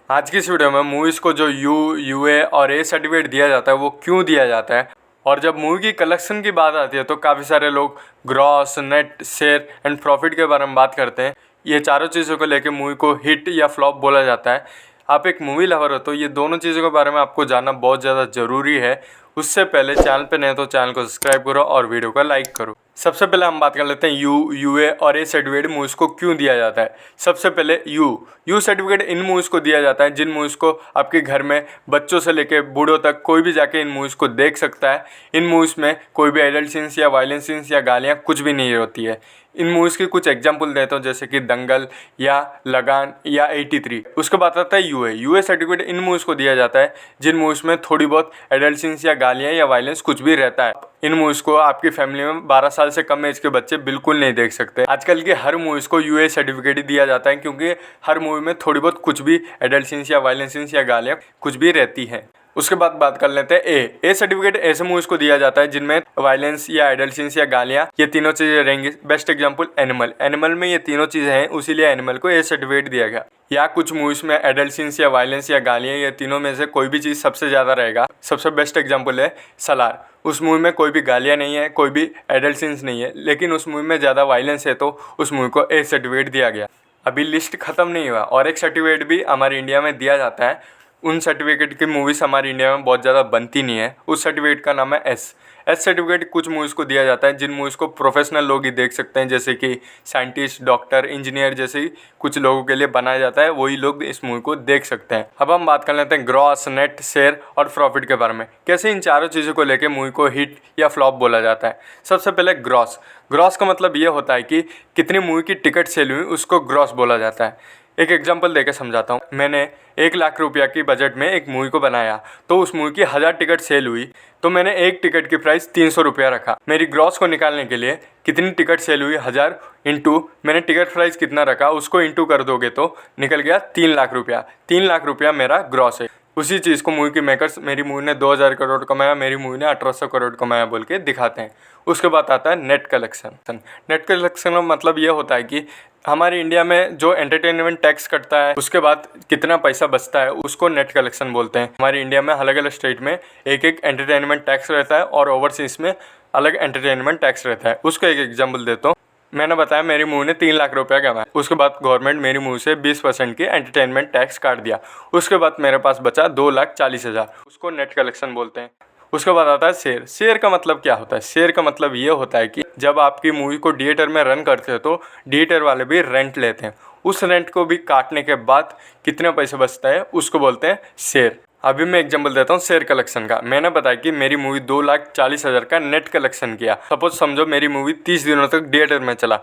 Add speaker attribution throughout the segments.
Speaker 1: आज की इस वीडियो में मूवीज़ को जो यूए और ए सर्टिफिकेट दिया जाता है वो क्यों दिया जाता है, और जब मूवी की कलेक्शन की बात आती है तो काफ़ी सारे लोग gross, net, share and profit के बारे में बात करते हैं। ये चारों चीज़ों को लेकर मूवी को हिट या फ्लॉप बोला जाता है। आप एक मूवी लवर हो तो ये दोनों चीज़ों के बारे में आपको जानना बहुत ज़्यादा ज़रूरी है। उससे पहले चैनल पे नए तो चैनल को सब्सक्राइब करो और वीडियो को लाइक करो। सबसे पहले हम बात कर लेते हैं यूए और ए सर्टिफिकेट मूवीज़ को क्यों दिया जाता है। सबसे पहले यू सर्टिफिकेट इन मूवीज़ को दिया जाता है जिन मूवीज़ को आपके घर में बच्चों से लेकर बूढ़ों तक कोई भी जाके इन मूवीज़ को देख सकता है। इन मूवीज़ में कोई भी एडल्ट सीन्स या वायलेंस सीन्स या गालियाँ कुछ भी नहीं होती है। इन मूवीज़ की कुछ एग्जांपल देता हूँ, जैसे कि दंगल या लगान या 83। उसके बाद आता है यूए सर्टिफिकेट इन मूवीज़ को दिया जाता है जिन मूवीज़ में थोड़ी बहुत एडल्ट सीन्स या गालियाँ या वायलेंस कुछ भी रहता है। इन मूवीज़ को आपकी फैमिली में 12 साल से कम एज के बच्चे बिल्कुल नहीं देख सकते। आजकल के हर मूवीज़ को यूए सर्टिफिकेट ही दिया जाता है क्योंकि हर मूवी में थोड़ी बहुत कुछ भी एडल्ट सीन्स या वायलेंस सीन्स या गालियाँ कुछ भी रहती हैं। उसके बाद बात कर लेते हैं ए सर्टिफिकेट ऐसे मूवीज़ को दिया जाता है जिनमें वायलेंस या एडल्ट सीन्स या गालियाँ ये तीनों चीज़ें रहेंगी। बेस्ट एग्जांपल एनिमल में ये तीनों चीज़ें हैं, उसीलिए एनिमल को ए सर्टिफिकेट दिया गया। या कुछ मूवीज़ में एडल्ट सीन्स या वायलेंस या गालियाँ ये तीनों में से कोई भी चीज़ सबसे ज़्यादा रहेगा। सबसे बेस्ट एग्जाम्पल है सलार। उस मूवी में कोई भी गालियाँ नहीं है, कोई भी एडल्ट सीन्स नहीं है, लेकिन उस मूवी में ज़्यादा वायलेंस है तो उस मूवी को ए सर्टिफिकेट दिया गया। अभी लिस्ट खत्म नहीं हुआ और एक सर्टिफिकेट भी हमारे इंडिया में दिया जाता है। उन सर्टिफिकेट की मूवीज़ हमारे इंडिया में बहुत ज़्यादा बनती नहीं है। उस सर्टिफिकेट का नाम है एस सर्टिफिकेट। कुछ मूवीज़ को दिया जाता है जिन मूवीज़ को प्रोफेशनल लोग ही देख सकते हैं, जैसे कि साइंटिस्ट, डॉक्टर, इंजीनियर जैसे कुछ लोगों के लिए बनाया जाता है, वही लोग इस मूवी को देख सकते हैं। अब हम बात कर लेते हैं ग्रॉस, नेट, शेयर और प्रॉफिट के बारे में। कैसे इन चारों चीज़ों को लेकर मूवी को हिट या फ्लॉप बोला जाता है। सबसे पहले ग्रॉस का मतलब ये होता है कि कितनी मूवी की टिकट सेल हुई उसको ग्रॉस बोला जाता है। एक एग्जांपल देकर समझाता हूँ। मैंने 1 लाख रुपया की बजट में एक मूवी को बनाया तो उस मूवी की 1000 टिकट सेल हुई तो मैंने एक टिकट की प्राइस 300 रुपया रखा। मेरी ग्रॉस को निकालने के लिए कितनी टिकट सेल हुई 1000 इंटू मैंने टिकट प्राइस कितना रखा उसको इंटू कर दोगे तो निकल गया 3 लाख रुपया। 3 लाख रुपया मेरा ग्रॉस है। उसी चीज़ को मूवी के मेकर्स मेरी मूवी ने 2000 करोड़ कमाया, मेरी मूवी ने 1800 करोड़ कमाया बोल के दिखाते हैं। उसके बाद आता है नेट कलेक्शन। नेट कलेक्शन का मतलब ये होता है कि हमारे इंडिया में जो एंटरटेनमेंट टैक्स कटता है उसके बाद कितना पैसा बचता है उसको नेट कलेक्शन बोलते हैं। हमारे इंडिया में अलग अलग स्टेट में एक एक एंटरटेनमेंट टैक्स रहता है और ओवरसीज़ में अलग एंटरटेनमेंट टैक्स रहता है। उसको एक एग्जांपल देता हूँ। मैंने बताया मेरी मूवी ने 3 लाख रुपया कमाया, उसके बाद गवर्नमेंट मेरी मूवी से 20% की एंटरटेनमेंट टैक्स काट दिया। उसके बाद मेरे पास बचा 2,40,000, उसको नेट कलेक्शन बोलते हैं। उसके बाद आता है शेयर का मतलब क्या होता है। शेयर का मतलब ये होता है कि जब आपकी मूवी को थिएटर में रन करते हो तो थिएटर वाले भी रेंट लेते हैं। उस रेंट को भी काटने के बाद कितना पैसा बचता है उसको बोलते हैं शेयर। अभी मैं एग्जांपल देता हूँ शेयर कलेक्शन का। मैंने बताया कि मेरी मूवी 2,40,000 का नेट कलेक्शन किया। सपोज समझो मेरी मूवी 30 दिनों तक थिएटर में चला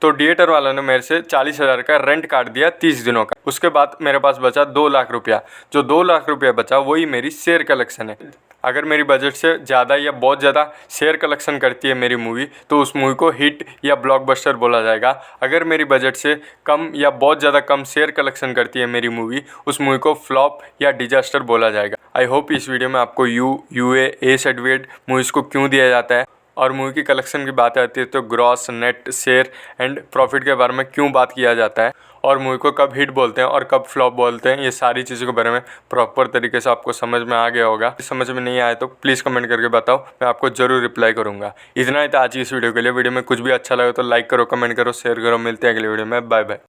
Speaker 1: तो थिएटर वालों ने मेरे से 40,000 का रेंट काट दिया 30 दिनों का। उसके बाद मेरे पास बचा 2 लाख रुपया। जो 2 लाख रुपया बचा वही मेरी शेयर कलेक्शन है। अगर मेरी बजट से ज़्यादा या बहुत ज़्यादा शेयर कलेक्शन करती है मेरी मूवी तो उस मूवी को हिट या ब्लॉकबस्टर बोला जाएगा। अगर मेरी बजट से कम या बहुत ज़्यादा कम शेयर कलेक्शन करती है मेरी मूवी, उस मूवी को फ्लॉप या डिजास्टर बोला जाएगा। आई होप इस वीडियो में आपको यूए सर्टिफिकेट मूवीज़ को क्यों दिया जाता है और मूवी की कलेक्शन की बात आती है तो gross, net, share and profit के बारे में क्यों बात किया जाता है और मूवी को कब हिट बोलते हैं और कब फ्लॉप बोलते हैं, ये सारी चीज़ों के बारे में प्रॉपर तरीके से आपको समझ में आ गया होगा। समझ में नहीं आया तो प्लीज़ कमेंट करके बताओ, मैं आपको ज़रूर रिप्लाई करूँगा। इतना ही था आज की इस वीडियो के लिए। वीडियो में कुछ भी अच्छा लगे तो लाइक करो, कमेंट करो, शेयर करो। मिलते हैं अगले वीडियो में। Bye bye.